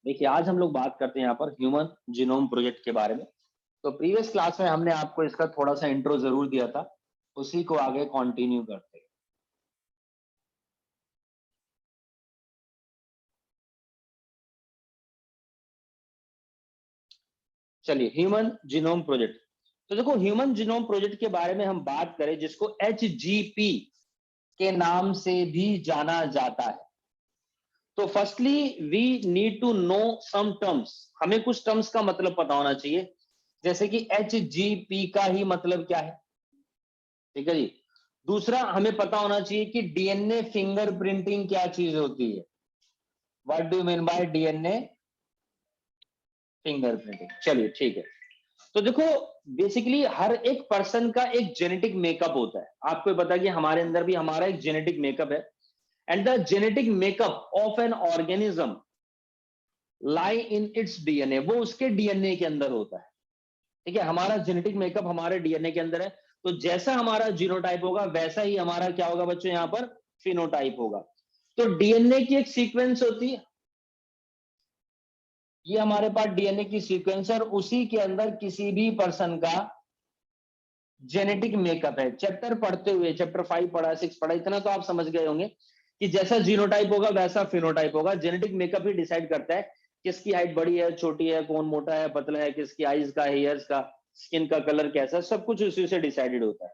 देखिए आज हम लोग बात करते हैं यहाँ पर ह्यूमन जीनोम प्रोजेक्ट के बारे में। तो प्रीवियस क्लास में हमने आपको इसका थोड़ा सा इंट्रो जरूर दिया था, उसी को आगे कंटिन्यू करते हैं। चलिए ह्यूमन जीनोम प्रोजेक्ट। तो देखो ह्यूमन जीनोम प्रोजेक्ट के बारे में हम बात करें, जिसको HGP के नाम से भी जाना जाता है। तो firstly we need to know some terms. हमें कुछ टर्म्स का मतलब पता होना चाहिए, जैसे कि HGP का ही मतलब क्या है, ठीक है जी। दूसरा हमें पता होना चाहिए कि डीएनए फिंगरप्रिंटिंग क्या चीज होती है। What do you mean by DNA fingerprinting? चलिए ठीक है। तो देखो बेसिकली हर एक पर्सन का एक जेनेटिक मेकअप होता है। आपको पता है कि हमारे अंदर भी हमारा एक जेनेटिक मेकअप है, and the genetic makeup of an organism lie in its DNA. वो उसके डीएनए के अंदर होता है, ठीक है। हमारा जेनेटिक मेकअप हमारे डीएनए के अंदर है। तो जैसा हमारा जीनोटाइप होगा वैसा ही हमारा क्या होगा बच्चों, यहाँ पर फिनोटाइप होगा। तो डीएनए की एक सीक्वेंस होती है, ये हमारे पास डीएनए की सीक्वेंस है, और उसी के अंदर किसी भी पर्सन का जेनेटिक मेकअप है। चैप्टर पढ़ते हुए, चैप्टर 5 पढ़ा, 6 पढ़ा, इतना तो आप समझ गए होंगे कि जैसा जीनोटाइप होगा वैसा फिनोटाइप होगा। जेनेटिक मेकअप ही डिसाइड करता है किसकी हाइट बड़ी है, छोटी है, कौन मोटा है, पतला है, किसकी आईज का, हेयर्स का, स्किन का कलर कैसा, सब कुछ उसी से डिसाइडेड होता है।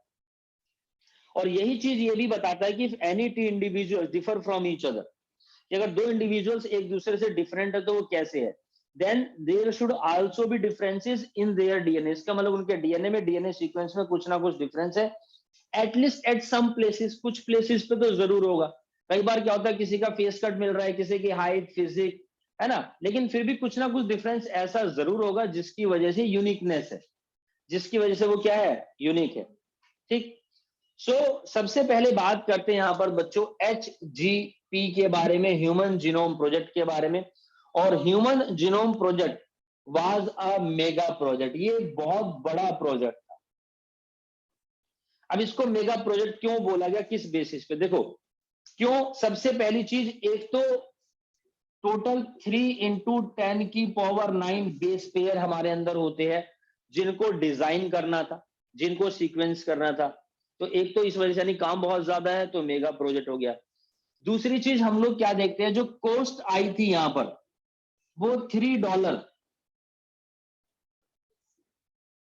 और यही चीज ये भी बताता है कि if any two individual differ from each other, कि अगर दो इंडिविजुअल्स एक दूसरे से डिफरेंट है तो वो कैसे है, then there should also be differences in their DNA. इसका मतलब उनके डीएनए में, डीएनए सीक्वेंस में कुछ ना कुछ डिफरेंस है। एटलीस्ट एट सम प्लेसेस, कुछ प्लेसेस पे तो जरूर होगा। कई बार क्या होता है, किसी का फेस कट मिल रहा है, किसी की हाइट, फिजिक, है ना, लेकिन फिर भी कुछ ना कुछ डिफरेंस ऐसा जरूर होगा जिसकी वजह से यूनिकनेस है, जिसकी वजह से वो क्या है, यूनिक है, ठीक। सबसे पहले बात करते हैं यहां पर बच्चों HGP के बारे में, ह्यूमन जीनोम प्रोजेक्ट के बारे में। और human genome project was a mega project, ये एक बहुत बड़ा प्रोजेक्ट था। अब इसको मेगा प्रोजेक्ट क्यों बोला गया, किस बेसिस पे, देखो क्यों। सबसे पहली चीज, एक तो टोटल 3 × 10⁻⁹ बेस पेयर हमारे अंदर होते हैं, जिनको डिजाइन करना था, जिनको सीक्वेंस करना था। तो एक तो इस वजह से यानी काम बहुत ज्यादा है, तो मेगा प्रोजेक्ट हो गया। दूसरी चीज हम लोग क्या देखते हैं, जो कॉस्ट आई थी यहां पर, वो $3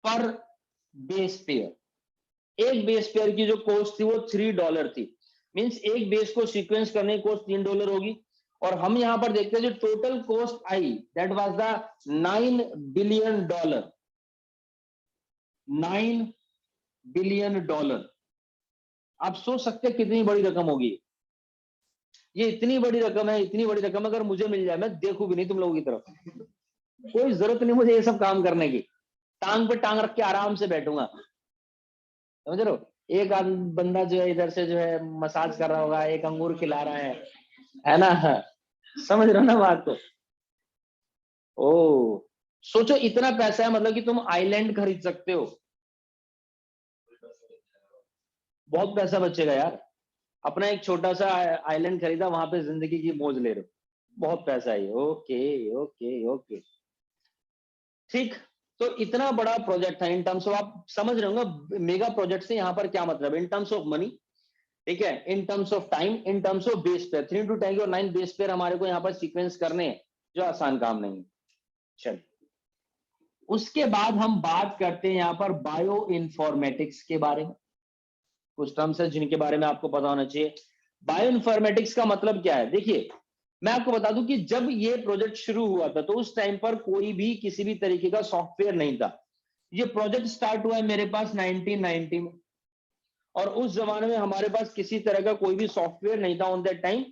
पर बेस पेयर। एक बेस पेयर की जो कॉस्ट थी वो $3 थी। मींस एक बेस को सीक्वेंस करने की कॉस्ट $3 होगी। और हम यहां पर देखते हैं जो total cost I, that was the $9 billion. $9 billion. आप सोच सकते हैं कितनी बड़ी रकम होगी। ये इतनी बड़ी रकम है, इतनी बड़ी रकम अगर मुझे मिल जाए, मैं देखूं भी नहीं तुम लोगों की तरफ। कोई जरूरत नहीं मुझे ये सब काम करने की, टांग पे टांग रख के आराम से बैठूंगा, समझ रहे हो। एक बंदा जो है इधर से जो है मसाज कर रहा होगा, एक अंगूर खिला रहा है ना, समझ रहे हो ना बात को। ओ सोचो इतना पैसा है, मतलब कि तुम आइलैंड खरीद सकते हो। बहुत पैसा बचेगा यार। अपना एक छोटा सा आइलैंड खरीदा, वहां पे जिंदगी की मौज ले रहे हो, बहुत पैसा है। ओके ओके ओके, ठीक। तो इतना बड़ा प्रोजेक्ट था इन टर्म्स ऑफ, आप समझ रहे होंगे मेगा प्रोजेक्ट से यहाँ पर क्या मतलब, इन टर्म्स ऑफ मनी, ठीक है, in terms of time, in terms of base pair. 3 × 10⁹ base pair हमारे को यहाँ पर सीक्वेंस करने हैं, जो आसान काम नहीं है। चलिए उसके बाद हम बात करते हैं यहाँ पर बायो इन्फॉर्मेटिक्स के बारे में। कुछ टर्म्स है जिनके बारे में आपको पता होना चाहिए। बायो इन्फॉर्मेटिक्स का मतलब क्या है, देखिए मैं आपको बता दूं कि जब ये प्रोजेक्ट शुरू हुआ था तो उस टाइम पर कोई भी किसी भी तरीके का सॉफ्टवेयर नहीं था। ये प्रोजेक्ट स्टार्ट हुआ है मेरे पास 1990 में, और उस जमाने में हमारे पास किसी तरह का कोई भी सॉफ्टवेयर नहीं था on that time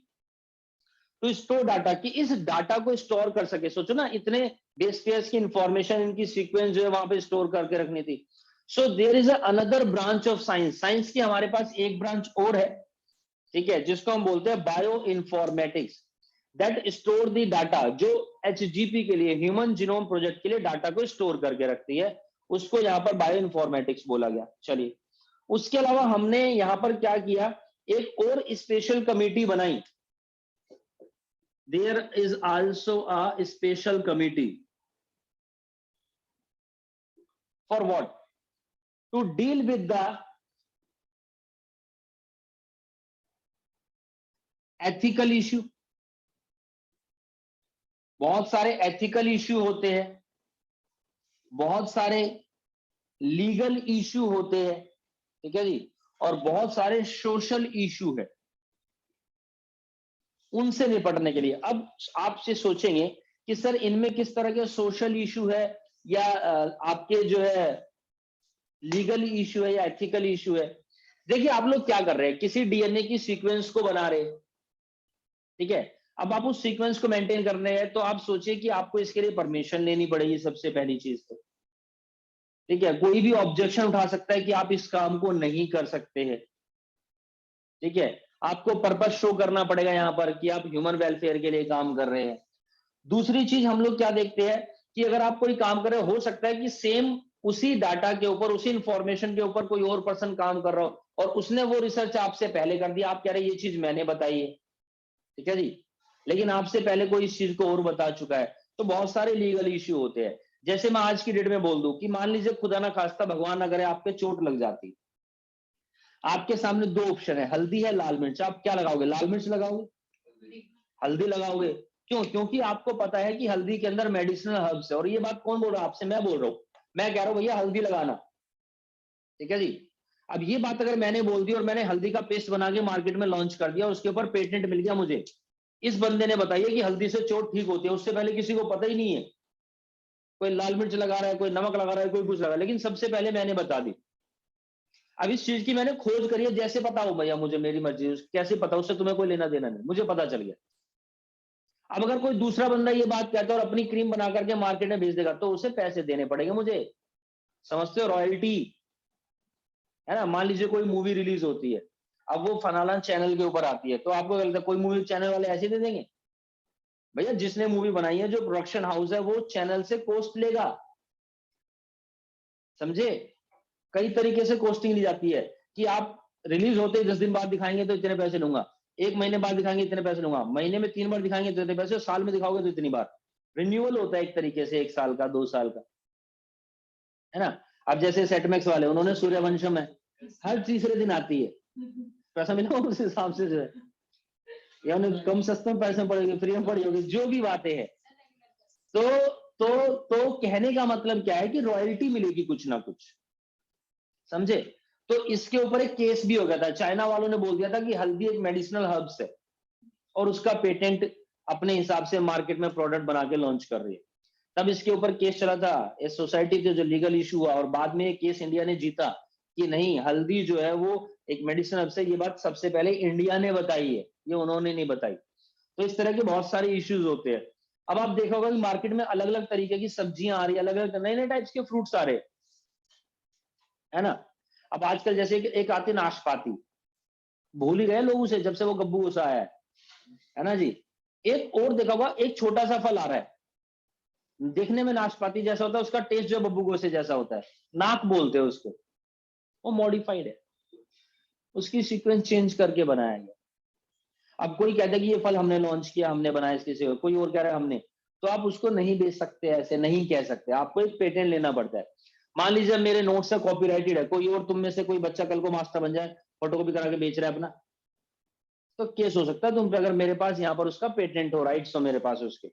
to store data, कि इस डाटा को स्टोर कर सके। सोचो ना, इतने बेस पेयर्स की इंफॉर्मेशन, इनकी सीक्वेंस जो है वहां पे स्टोर करके रखनी थी। So there is another branch of science, science की हमारे पास एक ब्रांच और है, ठीक है, जिसको हम बोलते हैं bio informatics, that store the data, जो HGP के लिए, ह्यूमन जीनोम प्रोजेक्ट के लिए डाटा को स्टोर करके रखती है, उसको यहाँ पर बायो इन्फॉर्मेटिक्स बोला गया। चलिए उसके अलावा हमने यहाँ पर क्या किया, एक और स्पेशल कमेटी बनाई, there is also a special committee for what? To deal with the ethical issue. बहुत सारे एथिकल इश्यू होते हैं, बहुत सारे लीगल इश्यू होते हैं, ठीक है जी, और बहुत सारे सोशल इश्यू है। उनसे निपटने के लिए अब आपसे सोचेंगे कि सर इनमें किस तरह के सोशल इश्यू है या आपके जो है लीगल इश्यू है या एथिकल इश्यू है। देखिए आप लोग क्या कर रहे हैं, किसी डीएनए की सीक्वेंस को बना रहे हैं, ठीक है। अब आप उस सीक्वेंस को मेंटेन कर रहे हैं तो आप सोचिए कि आपको इसके लिए परमिशन लेनी पड़ेगी सबसे पहली चीज तो, ठीक है। कोई भी ऑब्जेक्शन उठा सकता है कि आप इस काम को नहीं कर सकते हैं, ठीक है। आपको पर्पस शो करना पड़ेगा यहां पर कि आप ह्यूमन वेलफेयर के लिए काम कर रहे हैं। दूसरी चीज हम लोग क्या देखते हैं कि अगर आप कोई काम कर रहे हो सकता है कि सेम उसी डाटा के ऊपर, उसी इंफॉर्मेशन के ऊपर कोई और पर्सन काम कर रहा हो और उसने वो रिसर्च आपसे पहले कर दिया, आप कह रहे हैं ये चीज मैंने बताई है, ठीक है जी, लेकिन आपसे पहले कोई इस चीज को और बता चुका है। तो बहुत सारे लीगल इश्यू होते हैं। जैसे मैं आज की डेट में बोल दूं कि मान लीजिए खुदा ना खास्ता भगवान ना करे आप पे चोट लग जाती, आपके सामने दो ऑप्शन है, हल्दी है लाल मिर्च, आप क्या लगाओगे? लाल मिर्च लगाओगे, हल्दी लगाओगे? क्यों? क्योंकि आपको पता है कि हल्दी के अंदर मेडिसिनल हर्ब्स है। और ये बात कौन बोल रहा है आपसे? मैं बोल रहा हूं। मैं कह रहा हूं भैया हल्दी लगाना, ठीक है जी। अब ये बात अगर मैंने बोल दी और मैंने हल्दी का पेस्ट बना के मार्केट में लॉन्च कर दिया, उसके ऊपर पेटेंट मिल गया मुझे, इस बंदे ने बताइए कि हल्दी से चोट ठीक होती है, उससे पहले किसी को पता ही नहीं है। कोई लाल मिर्च लगा रहा है, कोई नमक लगा रहा है, कोई कुछ लगा रहा है, लेकिन सबसे पहले मैंने बता दी। अब इस चीज की मैंने खोज करी है, जैसे पता हो भैया मुझे, मेरी मर्जी, कैसे पता, उससे तुम्हें कोई लेना देना नहीं, मुझे पता चल गया। अब अगर कोई दूसरा बंदा ये बात कहता है और अपनी क्रीम बना करके मार्केट में भेज देगा तो उसे पैसे देने पड़ेंगे मुझे, समझते हो? रॉयल्टी, है ना। मान लीजिए कोई मूवी रिलीज होती है, अब वो फनाना चैनल के ऊपर आती है, तो आपको क्या लगता है कोई मूवी चैनल वाले ऐसे दे देंगे? भैया जिसने मूवी बनाई है, जो प्रोडक्शन हाउस है, वो चैनल से कॉस्ट लेगा, समझे? कई तरीके से कॉस्टिंग ली जाती है कि आप रिलीज होते ही 10 दिन बाद दिखाएंगे तो इतने पैसे लूंगा, 1 महीने बाद दिखाएंगे इतने पैसे लूंगा, महीने में 3 बार दिखाएंगे तो इतने पैसे, साल में दिखाओगे तो इतनी बार। रिन्यूअल होता है एक तरीके से, 1 साल का, 2 साल का, है ना। अब जैसे सेटमैक्स वाले, उन्होंने सूर्यवंशम है, हर तीसरे दिन आती है, पैसा मिला उस हिसाब से जो है, या उन्हें कम सस्ते में पैसे पड़ेगी, फ्री में पड़ी होगी, जो भी बातें हैं। तो तो कहने का मतलब क्या है कि रॉयल्टी मिलेगी कुछ ना कुछ, समझे? तो इसके ऊपर एक केस भी हो गया था, चाइना वालों ने बोल दिया था कि हल्दी एक मेडिसिनल हर्ब्स है और उसका पेटेंट अपने हिसाब से मार्केट में प्रोडक्ट बना के लॉन्च कर रही है। तब इसके ऊपर केस चला था, इस सोसाइटी के जो लीगल इशू हुआ, और बाद में केस इंडिया ने जीता कि नहीं, हल्दी जो है वो एक मेडिसिन हर्ब है। ये बात सबसे पहले इंडिया ने बताई है, ये उन्होंने नहीं बताई। तो इस तरह के बहुत सारे इश्यूज होते हैं। अब आप देखा होगा कि मार्केट में अलग अलग तरीके की सब्जियां आ रही है, अलग अलग नए नए टाइप्स के फ्रूट्स आ रहे हैं, है ना। अब आजकल जैसे एक आती नाशपाती, भूल ही गए लोग उसे जब से वो गब्बू गोसा आया है ना जी। एक और देखा होगा, एक छोटा सा फल आ रहा है, देखने में नाशपाती जैसा होता है, उसका टेस्ट जो बब्बू गोसे जैसा होता है, नाक बोलते हैं उसको, वो मॉडिफाइड है, उसकी सीक्वेंस चेंज करके बनाया गया। अब कोई कहता है कि ये फल हमने लॉन्च किया, हमने बनाया इसके से, कोई और कह रहा है हमने, तो आप उसको नहीं बेच सकते, ऐसे नहीं कह सकते, आपको एक पेटेंट लेना पड़ता है। मान लीजिए मेरे नोट्स से कॉपीराइटेड है, कोई और तुम में से कोई बच्चा कल को मास्टर बन जाए, फोटोकॉपी करा के बेच रहा है अपना, तो केस हो सकता है तुम पे, अगर मेरे पास यहाँ पर उसका पेटेंट हो, राइट्स हो मेरे पास उसके,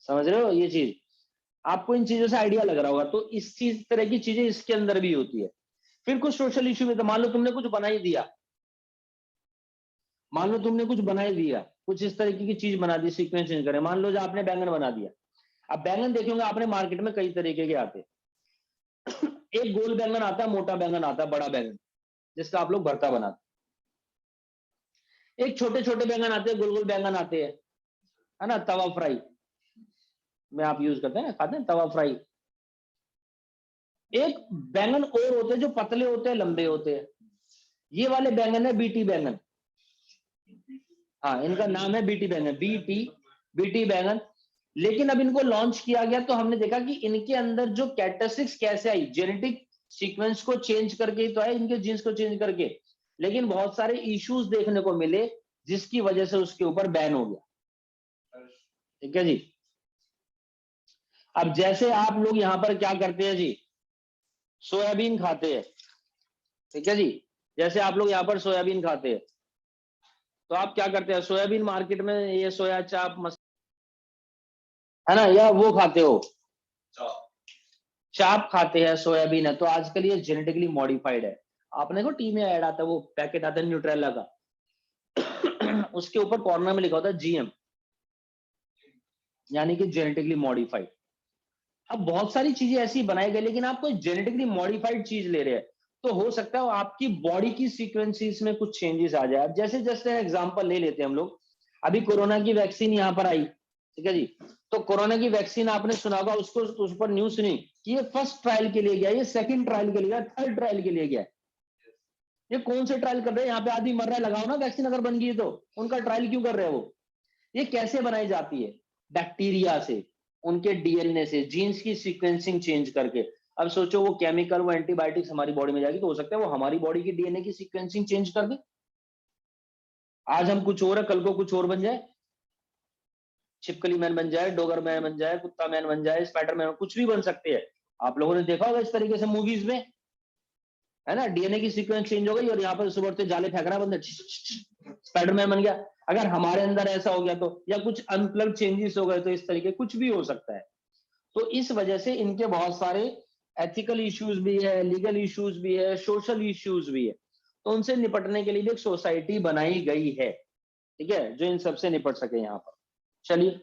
समझ रहे हो ये चीज? आपको इन चीजों से आइडिया लग रहा होगा। तो इस चीज तरह की चीजें इसके अंदर भी होती है। फिर कुछ सोशल इश्यू में, तो मान लो तुमने कुछ बना ही दिया, मान लो तुमने कुछ बना ही दिया, कुछ इस तरीके की चीज बना दी, सीक्वेंस चेंज करें, मान लो जो आपने बैंगन बना दिया। अब बैंगन देखेंगे आपने मार्केट में कई तरीके के आते हैं। एक गोल बैंगन आता है, मोटा बैंगन आता है, बड़ा बैंगन जिसका आप लोग भरता बनाते हैं। एक छोटे छोटे बैंगन आते हैं, गोल गोल बैंगन आते हैं, है ना, तवा फ्राई में आप यूज करते हैं ना, खाते हैं तवा फ्राई। एक बैंगन और होते हैं जो पतले होते हैं, लंबे होते हैं, ये वाले बैंगन है बीटी बैंगन। हाँ, इनका नाम है बीटी बैंगन, बीटी बैंगन। लेकिन अब इनको लॉन्च किया गया तो हमने देखा कि इनके अंदर जो कैरेक्टरिस्टिक्स कैसे आई, जेनेटिक सीक्वेंस को चेंज करके ही तो है, इनके जीन्स को चेंज करके। लेकिन बहुत सारे इश्यूज देखने को मिले जिसकी वजह से उसके ऊपर बैन हो गया। ठीक है जी। अब जैसे आप लोग यहाँ पर क्या करते हैं जी, सोयाबीन खाते हैं, ठीक है जी। जैसे आप लोग यहाँ पर सोयाबीन खाते हैं, तो आप क्या करते हैं, सोयाबीन मार्केट में ये सोया चाप है ना, या वो खाते हो, चाप खाते हैं, सोयाबीन है, तो आजकल ये जेनेटिकली मॉडिफाइड है। आपने को टी में ऐड आता है, वो पैकेट आता है न्यूट्रेला का, उसके ऊपर कॉर्नर में लिखा होता है जीएम, यानी कि जेनेटिकली मॉडिफाइड। अब बहुत सारी चीजें ऐसी बनाई गई, लेकिन आप कोई जेनेटिकली मॉडिफाइड चीज ले रहे हैं, तो हो सकता है आपकी बॉडी की सीक्वेंसेस में कुछ चेंजेस आ जाए। अब जैसे जैसे एग्जांपल ले लेते हैं हम लोग, अभी कोरोना की वैक्सीन यहाँ पर आई, ठीक है जी। तो कोरोना की वैक्सीन आपने सुना होगा, उसको उस पर न्यूज सुनी कि ये फर्स्ट ट्रायल के लिए गया, ये सेकंड ट्रायल के लिए गया, थर्ड ट्रायल के लिए गया। ये कौन से ट्रायल कर रहे हैं, यहाँ पे आदमी मर रहा है, लगाओ ना वैक्सीन अगर बन गई है तो। उनका ट्रायल क्यों कर रहे हैं वो? ये कैसे बनाई जाती है? बैक्टीरिया से, उनके डीएनए से, जीन्स की सीक्वेंसिंग चेंज करके। अब सोचो वो केमिकल, वो एंटीबायोटिक्स हमारी बॉडी में जाएगी, तो हो सकता है वो हमारी बॉडी की डीएनए की सीक्वेंसिंग चेंज कर दे। आज हम कुछ और है, कल को कुछ और बन जाए, छिपकली मैन बन जाए, डोगर मैन बन जाए, कुत्ता मैन बन जाए, स्पाइडर मैन, कुछ भी बन सकते हैं। आप लोगों ने देखा होगा इस तरीके से मूवीज में, है ना, डीएनए की सीक्वेंस चेंज हो गई और यहाँ पर सुबह उठते जाले फेंक रहा है बंदा, स्पाइडरमैन बन गया। अगर हमारे अंदर ऐसा हो गया तो, या कुछ अनप्लग चेंजेस हो गए तो, इस तरीके कुछ भी हो सकता है। तो इस वजह से इनके बहुत सारे एथिकल इश्यूज भी है, लीगल इश्यूज भी है, सोशल इश्यूज भी है। तो उनसे निपटने के लिए भी एक सोसाइटी बनाई गई है, ठीक है, जो इन सबसे निपट सके यहाँ पर। चलिए,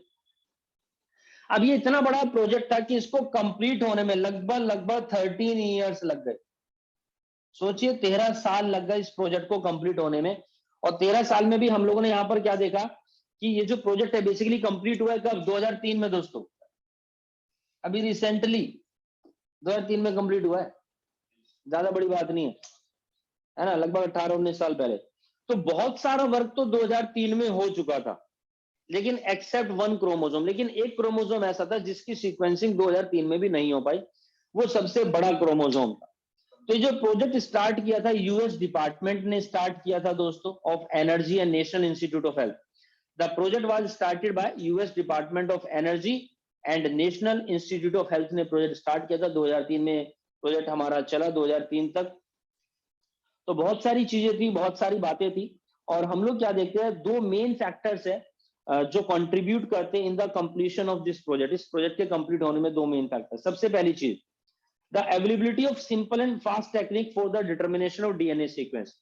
अब ये इतना बड़ा प्रोजेक्ट था कि इसको कंप्लीट होने में लगभग लगभग 13 ईयर्स लग गए। सोचिए 13 साल लग गए इस प्रोजेक्ट को कंप्लीट होने में। और 13 साल में भी हम लोगों ने यहाँ पर क्या देखा कि ये जो प्रोजेक्ट है बेसिकली कंप्लीट हुआ है कब? 2003 में दोस्तों, अभी रिसेंटली 2003 में कंप्लीट हुआ है, ज्यादा बड़ी बात नहीं है ना, लगभग 18-19 साल पहले। तो बहुत सारा वर्क तो 2003 में हो चुका था, लेकिन एक्सेप्ट वन क्रोमोसोम। लेकिन एक क्रोमोसोम ऐसा था जिसकी सीक्वेंसिंग 2003 में भी नहीं हो पाई, वो सबसे बड़ा क्रोमोसोम था। तो ये जो प्रोजेक्ट स्टार्ट किया था, यूएस डिपार्टमेंट ने स्टार्ट किया था दोस्तों, of energy and national institute of health. The project was started by US department of energy and national institute of health ने प्रोजेक्ट स्टार्ट किया था 2003 में। प्रोजेक्ट हमारा चला 2003 तक। तो बहुत सारी चीजें थी, बहुत सारी बातें थी। और हम लोग क्या देखते हैं, दो मेन फैक्टर्स है जो कंट्रीब्यूट करते हैं in the completion of this project. इस प्रोजेक्ट के कंप्लीट होने में दो मेन फैक्टर। सबसे पहली चीज, the availability of simple and fast technique for the determination of DNA sequence।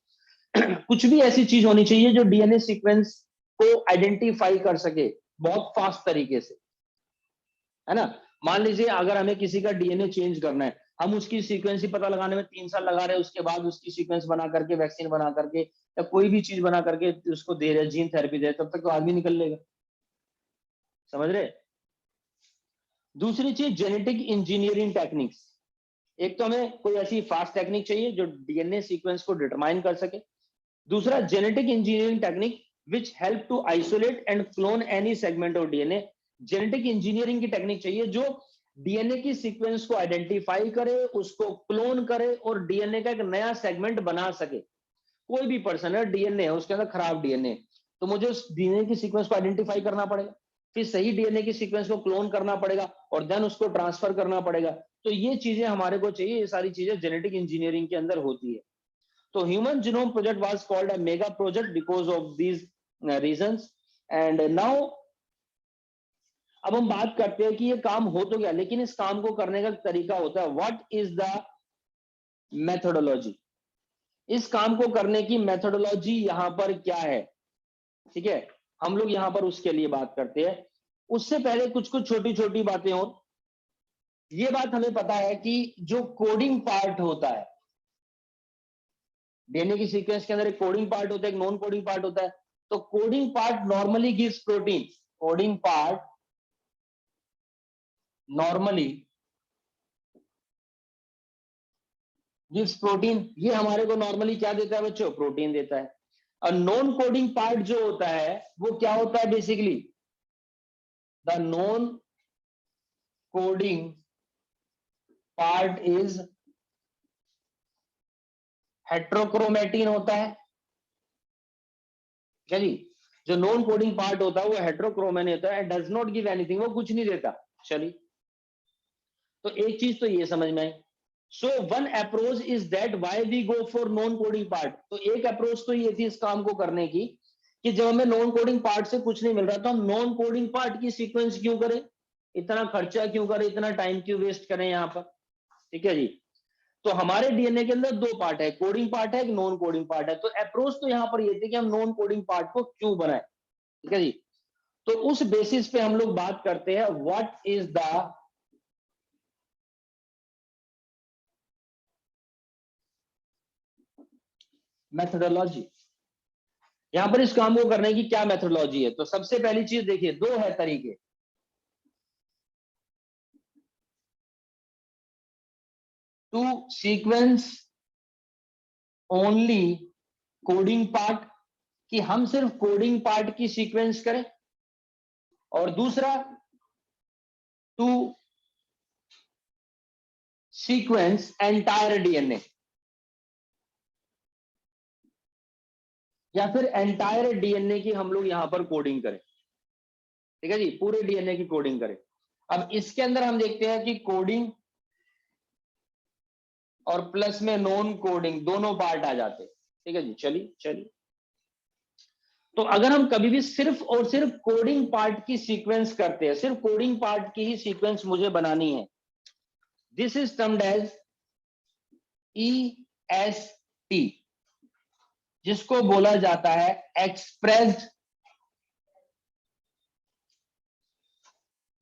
कुछ भी ऐसी चीज होनी चाहिए जो डीएनए सीक्वेंस को आइडेंटिफाई कर सके बहुत फास्ट तरीके से, है ना। मान लीजिए अगर हमें किसी का डीएनए चेंज करना है, हम उसकी सीक्वेंस ही पता लगाने में 3 साल लगा रहे हैं, उसके बाद उसकी सीक्वेंस बना करके, वैक्सीन बना करके, या कोई भी चीज बना करके उसको दे रहे, जीन थेरेपी दे रहे, तब तक तो आदमी निकल लेगा। समझ रहे? दूसरी चीज, जेनेटिक इंजीनियरिंग टेक्निक्स। एक तो हमें कोई ऐसी फास्ट टेक्निक चाहिए जो डीएनए सीक्वेंस को डिटरमाइन कर सके। दूसरा, genetic engineering technique which help to isolate and clone any segment of DNA. Genetic engineering की टेक्निक चाहिए जो डीएनए की सीक्वेंस को आइडेंटिफाई करे, उसको क्लोन करे और डीएनए का एक नया सेगमेंट बना सके। कोई भी पर्सन है, डीएनए है, उसके अंदर खराब डीएनए, तो मुझे उस डीएनए की सीक्वेंस को आइडेंटिफाई करना पड़ेगा, फिर सही डीएनए की सीक्वेंस को क्लोन करना पड़ेगा और देन उसको ट्रांसफर करना पड़ेगा। तो ये चीजें हमारे को चाहिए, ये सारी चीजें जेनेटिक इंजीनियरिंग के अंदर होती है। तो human genome project was called a mega project because of these reasons. And now अब हम बात करते हैं कि ये काम हो तो गया, लेकिन इस काम को करने का तरीका होता है। What is the methodology? इस काम को करने की मेथोडोलॉजी यहां पर क्या है, ठीक है, हम लोग यहां पर उसके लिए बात करते हैं। उससे पहले कुछ कुछ छोटी छोटी बातें और। ये बात हमें पता है कि जो कोडिंग पार्ट होता है डीएनए की सीक्वेंस के अंदर, एक कोडिंग पार्ट होता है, एक नॉन कोडिंग पार्ट होता है। तो coding part normally gives protein. Coding part normally gives protein. ये हमारे को नॉर्मली क्या देता है बच्चों? प्रोटीन देता है। और नॉन कोडिंग पार्ट जो होता है वो क्या होता है? Basically the non coding part is heterochromatin होता है, क्या जी? जो नॉन कोडिंग पार्ट होता है वो हेट्रोक्रोमेन होता है, डज नॉट गिव एनीथिंग, वो कुछ नहीं देता। चलिए, तो एक चीज तो ये समझ में आई। So one approach is that why we go for non coding part. तो एक अप्रोच तो ये थी इस काम को करने की कि जब हमें नॉन कोडिंग पार्ट से कुछ नहीं मिल रहा तो हम नॉन कोडिंग पार्ट की सीक्वेंस क्यों करें, इतना खर्चा क्यों करें, इतना टाइम क्यों वेस्ट करें यहाँ पर। ठीक है जी। तो हमारे डीएनए के अंदर दो पार्ट है, कोडिंग पार्ट है, एक नॉन कोडिंग पार्ट है। तो अप्रोच तो यहाँ पर ये थी कि हम नॉन कोडिंग पार्ट को क्यों बनाए। ठीक है जी। तो उस बेसिस पे हम लोग बात करते हैं व्हाट इज द मेथोडोलॉजी। यहां पर इस काम को करने की क्या मेथोडोलॉजी है। तो सबसे पहली चीज देखिए, दो है तरीके। To sequence only coding part, कि हम सिर्फ कोडिंग पार्ट की सीक्वेंस करें, और दूसरा टू सीक्वेंस एंटायर डीएनए, या फिर एंटायर डीएनए की हम लोग यहां पर कोडिंग करें। ठीक है जी, पूरे डीएनए की कोडिंग करें। अब इसके अंदर हम देखते हैं कि कोडिंग और प्लस में नॉन कोडिंग दोनों पार्ट आ जाते हैं। ठीक है जी। चलिए चलिए, तो अगर हम कभी भी सिर्फ और सिर्फ कोडिंग पार्ट की सीक्वेंस करते हैं, सिर्फ कोडिंग पार्ट की ही सीक्वेंस मुझे बनानी है, this is termed as EST, जिसको बोला जाता है एक्सप्रेस्ड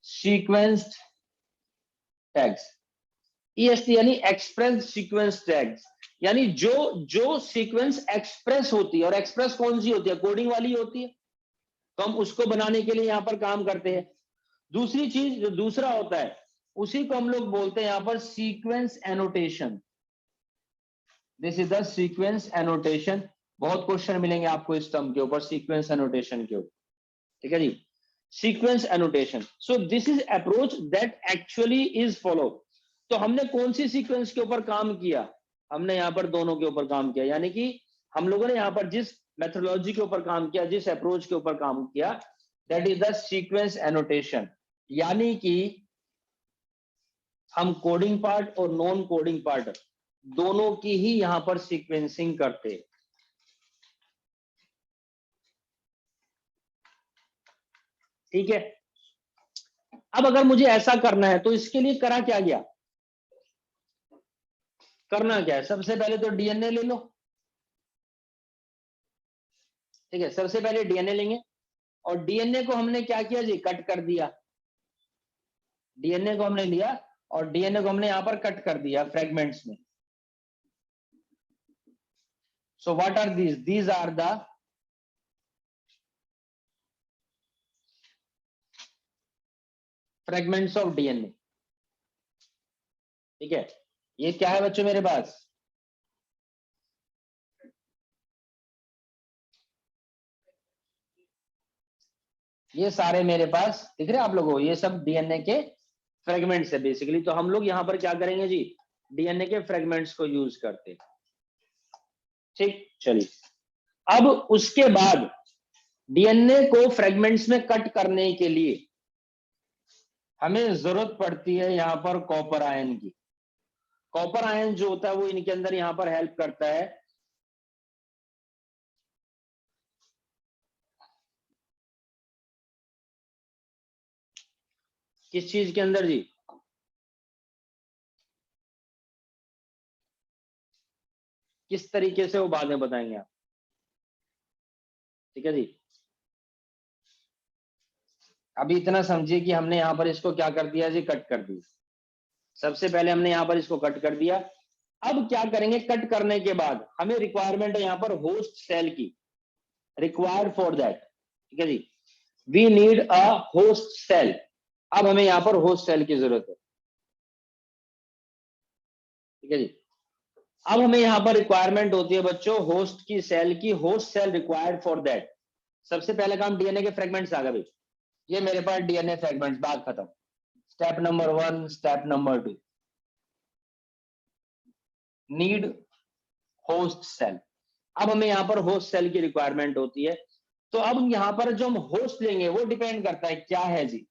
सीक्वेंस्ड टैग्स। EST यानी एक्सप्रेस सीक्वेंस टैग्स, यानी जो जो सीक्वेंस एक्सप्रेस होती है, और एक्सप्रेस कौन सी होती है, कोडिंग वाली होती है, तो हम उसको बनाने के लिए यहां पर काम करते हैं। दूसरी चीज जो दूसरा होता है उसी को हम लोग बोलते हैं यहां पर sequence annotation. This is the sequence annotation. बहुत क्वेश्चन मिलेंगे आपको इस टर्म के ऊपर, सीक्वेंस एनोटेशन के ऊपर। ठीक है जी, sequence annotation. So this is approach that actually is follow. तो हमने कौन सी सीक्वेंस के ऊपर काम किया, हमने यहाँ पर दोनों के ऊपर काम किया, यानी कि हम लोगों ने यहाँ पर जिस मेथोडोलॉजी के ऊपर काम किया, जिस अप्रोच के ऊपर काम किया, that is the sequence annotation. यानी कि हम कोडिंग पार्ट और नॉन कोडिंग पार्ट दोनों की ही यहां पर सीक्वेंसिंग करते हैं। ठीक है। अब अगर मुझे ऐसा करना है तो इसके लिए करा क्या गया, करना क्या है, सबसे पहले तो डीएनए ले लो। ठीक है, सबसे पहले डीएनए लेंगे, और डीएनए को हमने क्या किया जी, कट कर दिया। डीएनए को हमने लिया और डीएनए को हमने यहां पर कट कर दिया फ्रेगमेंट्स में। So what are these are the fragments of DNA. ठीक है, ये क्या है बच्चों मेरे पास, ये सारे मेरे पास दिख रहे हैं आप लोगों को, ये सब डीएनए के फ्रेगमेंट्स है बेसिकली। तो हम लोग यहां पर क्या करेंगे जी, डीएनए के फ्रेगमेंट्स को यूज करते हैं। ठीक, चलिए। अब उसके बाद डीएनए को फ्रेगमेंट्स में कट करने के लिए हमें जरूरत पड़ती है यहां पर कॉपर आयन की। कॉपर आयन जो होता है वो इनके अंदर यहां पर हेल्प करता है किस चीज के अंदर जी, किस तरीके से वो बाद में बताएंगे आप। ठीक है जी, अभी इतना समझिए कि हमने यहां पर इसको क्या कर दिया जी, कट कर दिया। सबसे पहले हमने यहां पर इसको कट कर दिया। अब क्या करेंगे, कट करने के बाद हमें रिक्वायरमेंट है यहां पर होस्ट सेल की, रिक्वायर्ड फॉर दैट। ठीक है जी, we need a host cell. अब हमें यहां पर होस्ट सेल की जरूरत है। ठीक है जी, अब हमें यहां पर रिक्वायरमेंट होती है बच्चों होस्ट की सेल की, host cell required for that. सबसे पहले काम डीएनए के फ्रेगमेंट्स आ गए। ये मेरे पास डीएनए फ्रेगमेंट्स, बात खत्म। Step number 1, step number 2, need host cell. अब हमें यहां पर होस्ट सेल की रिक्वायरमेंट होती है। तो अब यहाँ पर जो हम होस्ट लेंगे वो डिपेंड करता है क्या है जी,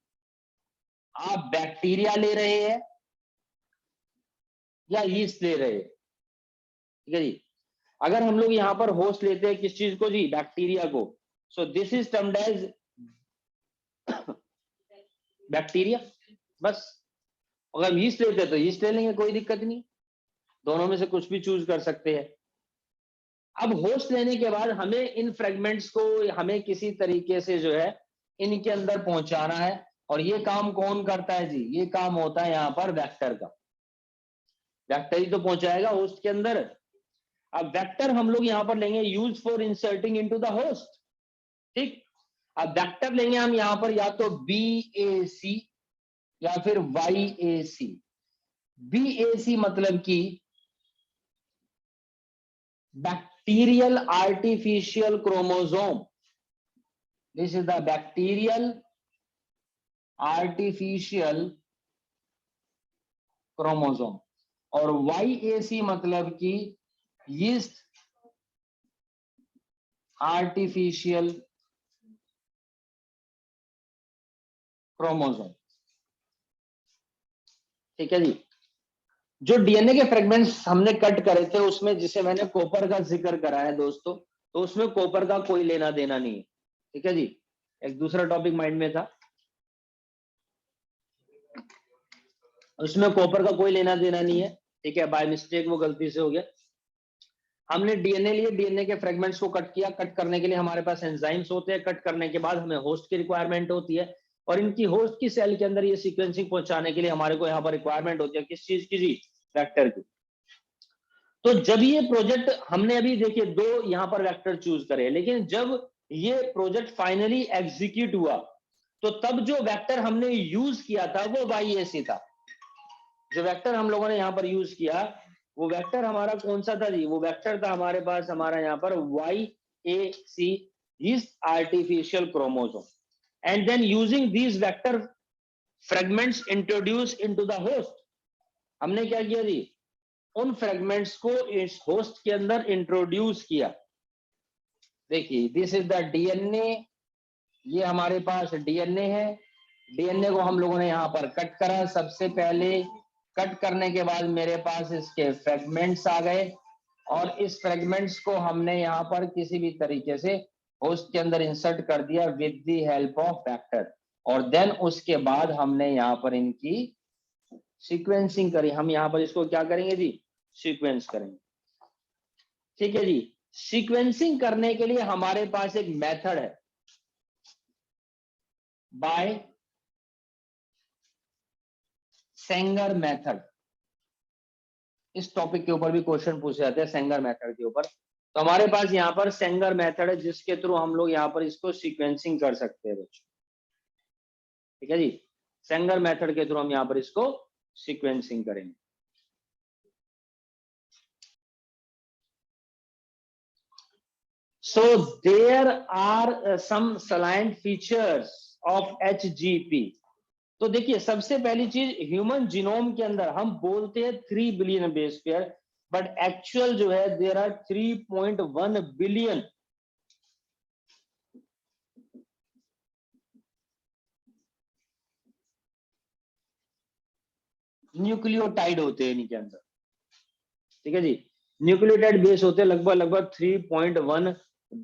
आप बैक्टीरिया ले रहे हैं या यीस्ट ले रहे हैं, ठीक है जी। अगर हम लोग यहाँ पर होस्ट लेते हैं किस चीज को जी, बैक्टीरिया को, so this is termed as bacteria, बस। अगर हम यीस्ट लेते हैं तो यीस्ट ले लेंगे, कोई दिक्कत नहीं, दोनों में से कुछ भी चूज कर सकते हैं। अब होस्ट लेने के बाद हमें इन फ्रेगमेंट्स को हमें किसी तरीके से जो है इनके अंदर पहुंचाना है, और ये काम कौन करता है जी, ये काम होता है यहाँ पर वेक्टर का। वेक्टर ही तो पहुंचाएगा होस्ट के अंदर। अब वेक्टर हम लोग यहाँ पर लेंगे use for inserting into the host, ठीक। अब वेक्टर लेंगे हम यहाँ पर या तो BAC या फिर YAC। BAC मतलब कि bacterial artificial chromosome, this is the bacterial artificial chromosome. और YAC मतलब कि यीस्ट आर्टिफिशियल क्रोमोसोम, ठीक है जी। जो डीएनए के फ्रेगमेंट्स हमने कट करे थे उसमें जिसे मैंने कॉपर का जिक्र करा है दोस्तों, तो उसमें कॉपर का कोई लेना देना नहीं है, ठीक है जी। एक दूसरा टॉपिक माइंड में था, उसमें कॉपर का कोई लेना देना नहीं है, ठीक है, बाय मिस्टेक वो गलती से हो गया। हमने डीएनए लिए, डीएनए के फ्रेगमेंट्स को कट किया, कट करने के लिए हमारे पास एंजाइम्स होते हैं, कट करने के बाद हमें होस्ट की रिक्वायरमेंट होती है, और इनकी होस्ट की सेल के अंदर ये सीक्वेंसिंग पहुंचाने के लिए हमारे को यहाँ पर रिक्वायरमेंट होती है किस चीज की जी, वेक्टर की। तो जब ये प्रोजेक्ट हमने अभी देखिए 2 यहाँ पर वेक्टर चूज करे, लेकिन जब ये प्रोजेक्ट फाइनली एग्जीक्यूट हुआ तो तब जो वेक्टर हमने यूज किया था वो YAC था। जो वेक्टर हम लोगों ने यहाँ पर यूज किया वो वेक्टर हमारा कौन सा था जी, वो वेक्टर था हमारे पास हमारा यहाँ पर YAC, yeast artificial chromosome. And then using these vector fragments introduce into the host, हमने क्या किया जी, उन फ्रेगमेंट्स को इस होस्ट के अंदर इंट्रोड्यूस किया। देखिए दिस इज द डीएनए, ये हमारे पास डीएनए है, डीएनए को हम लोगों ने यहाँ पर कट करा, सबसे पहले कट करने के बाद मेरे पास इसके फ्रेगमेंट्स आ गए, और इस फ्रेगमेंट्स को हमने यहाँ पर किसी भी तरीके से होस्ट के अंदर इंसर्ट कर दिया with the help of vector, और देन उसके बाद हमने यहाँ पर इनकी सीक्वेंसिंग करी। हम यहाँ पर इसको क्या करेंगे जी, सीक्वेंस करेंगे, ठीक है जी। सीक्वेंसिंग करने के लिए हमारे पास एक मेथड है, बाय सेंगर मेथड। इस टॉपिक के ऊपर भी क्वेश्चन पूछे जाते हैं सेंगर मेथड के ऊपर, तो हमारे पास यहाँ पर सेंगर मेथड है जिसके थ्रू हम लोग यहाँ पर इसको सीक्वेंसिंग कर सकते हैं बच्चों, ठीक है जी। सेंगर मेथड के थ्रू हम यहाँ पर इसको सीक्वेंसिंग करेंगे। So there are some salient features of HGP। तो देखिए सबसे पहली चीज, ह्यूमन जीनोम के अंदर हम बोलते हैं 3 billion base pair, but actual जो है देयर आर 3.1 बिलियन न्यूक्लियोटाइड होते हैं इनके अंदर, ठीक है जी। न्यूक्लियोटाइड बेस होते हैं लगभग 3.1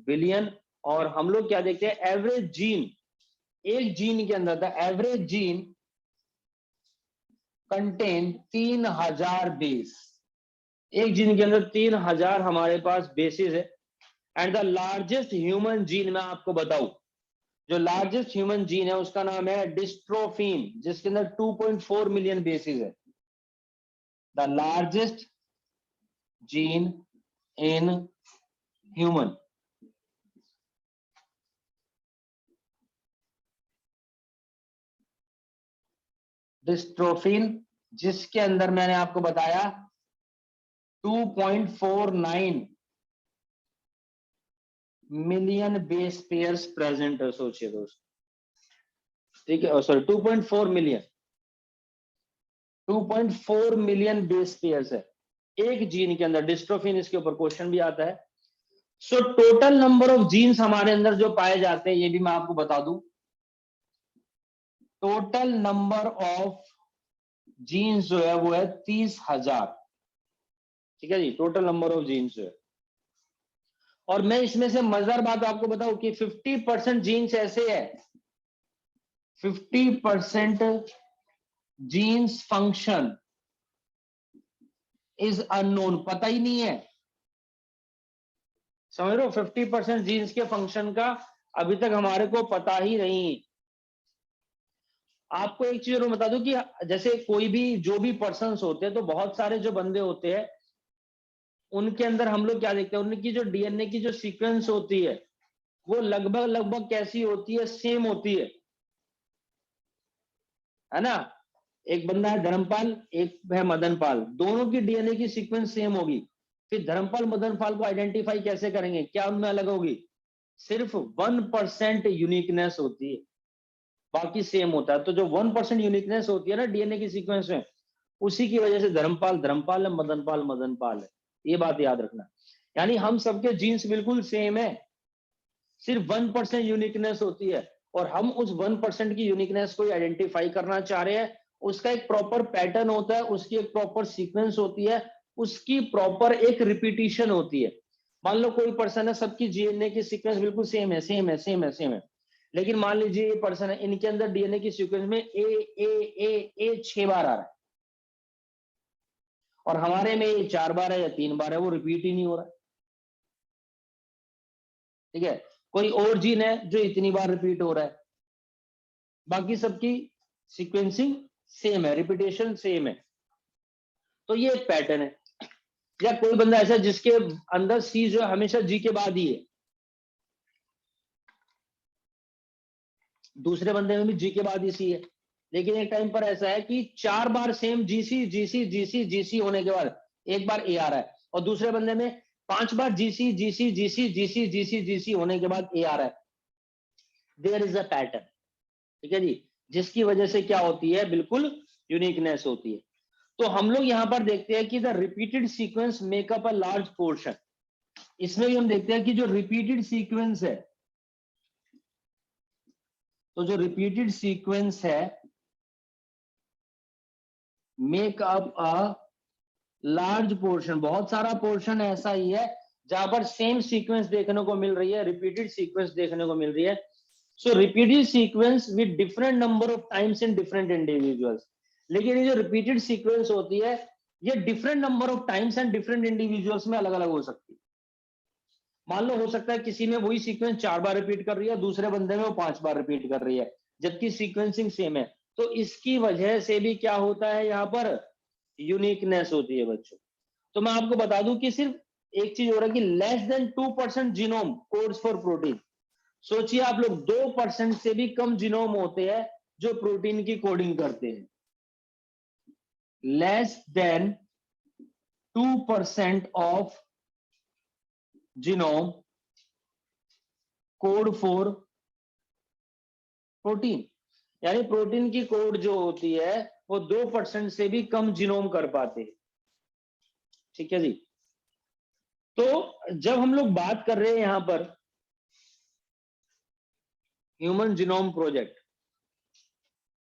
बिलियन। और हम लोग क्या देखते हैं, एवरेज जीन, एक जीन के अंदर the average gene contain 3000 base, एक जीन के अंदर 3000 हमारे पास बेसिस है। And the largest human gene मैं आपको बताऊं, जो लार्जेस्ट ह्यूमन जीन है उसका नाम है डिस्ट्रोफिन, जिसके अंदर 2.4 मिलियन बेसिस है। The largest gene in human, dystrophin, जिसके अंदर मैंने आपको बताया 2.49 मिलियन बेस पेयर्स प्रेजेंट है, सोचिए दोस्तों, ठीक है, sorry 2.4 million, 2.4 million base pairs है एक जीन के अंदर डिस्ट्रोफिन, इसके ऊपर क्वेश्चन भी आता है। So total number of genes हमारे अंदर जो पाए जाते हैं, ये भी मैं आपको बता दूं, टोटल नंबर ऑफ जीन्स जो है वो है 30,000। ठीक है जी, टोटल नंबर ऑफ जीन्स जो है। और मैं इसमें से मजेदार बात आपको बताऊं कि 50% जीन्स ऐसे है, 50% जीन्स फंक्शन इज अननोन, पता ही नहीं है। समझ रहे हो, 50% जीन्स के फंक्शन का अभी तक हमारे को पता ही नहीं। आपको एक चीज और बता दूं कि जैसे कोई भी जो भी पर्सन्स होते हैं, तो बहुत सारे जो बंदे होते हैं उनके अंदर हम लोग क्या देखते हैं, उनकी जो डीएनए की जो सीक्वेंस होती है वो लगभग लगभग कैसी होती है, सेम होती है ना। एक बंदा है धर्मपाल, एक है मदनपाल, दोनों की डीएनए की सीक्वेंस सेम होगी। फिर धर्मपाल मदनपाल को आइडेंटिफाई कैसे करेंगे, क्या उनमें अलग होगी? सिर्फ 1% यूनिकनेस होती है, बाकी सेम होता है। तो जो 1% यूनिकनेस होती है ना डीएनए की सीक्वेंस में, उसी की वजह से धर्मपाल धर्मपाल है, मदनपाल मदनपाल है। ये बात याद रखना। यानी हम सबके जीन्स बिल्कुल सेम है, सिर्फ 1% यूनिकनेस होती है। और हम उस 1% की यूनिकनेस को आइडेंटिफाई करना चाह रहे हैं। उसका एक प्रॉपर पैटर्न होता है, उसकी एक प्रॉपर सीक्वेंस होती है, उसकी प्रॉपर एक रिपीटिशन होती है। मान लो कोई पर्सन है, सबकी डीएनए की सीक्वेंस बिल्कुल सेम है, सेम है, सेम है, सेम है। लेकिन मान लीजिए ये पर्सन है, इनके अंदर डीएनए की सीक्वेंस में ए 6 बार आ रहा है, और हमारे में ये 4 बार है या 3 बार है, वो रिपीट ही नहीं हो रहा है। ठीक है, कोई और जीन है जो इतनी बार रिपीट हो रहा है, बाकी सबकी सीक्वेंसिंग सेम है, रिपीटेशन सेम है। तो ये एक पैटर्न है। या कोई बंदा ऐसा है जिसके अंदर सी जो है हमेशा जी के बाद ही है, दूसरे बंदे में भी जी के बाद ही सी है। लेकिन एक टाइम पर ऐसा है कि 4 बार same GC GC GC GC होने के बाद एक बार ए आ रहा है, और दूसरे बंदे में 5 बार GC GC GC GC GC GC होने के बाद ए आ रहा है। There is a pattern. ठीक है जी, जिसकी वजह से क्या होती है, बिल्कुल यूनिकनेस होती है। तो हम लोग यहां पर देखते हैं कि the repeated sequence makeup a large portion. इसमें भी हम देखते हैं कि जो रिपीटेड सीक्वेंस है, तो जो रिपीटेड सीक्वेंस है make up a large portion, बहुत सारा पोर्शन ऐसा ही है जहां पर सेम सीक्वेंस देखने को मिल रही है, रिपीटेड सीक्वेंस देखने को मिल रही है। So repeated sequence with different number of times in different individuals. लेकिन ये जो रिपीटेड सीक्वेंस होती है, ये different number of times and different individuals में अलग अलग हो सकती है। मान लो हो सकता है किसी में वही सीक्वेंस 4 बार रिपीट कर रही है, दूसरे बंदे में वो 5 बार रिपीट कर रही है, जबकि सीक्वेंसिंग सेम है। तो इसकी वजह से भी क्या होता है, यहाँ पर यूनिकनेस होती है बच्चों। तो मैं आपको बता दूं कि सिर्फ एक चीज हो रहा है कि less than 2% genome codes for protein. सोचिए आप लोग, 2% से भी कम जीनोम होते हैं जो प्रोटीन की कोडिंग करते हैं। Less than 2% of genome code for protein. यानी प्रोटीन की कोड जो होती है वो 2% से भी कम जीनोम कर पाते हैं। ठीक है जी। तो जब हम लोग बात कर रहे हैं यहां पर ह्यूमन जीनोम प्रोजेक्ट,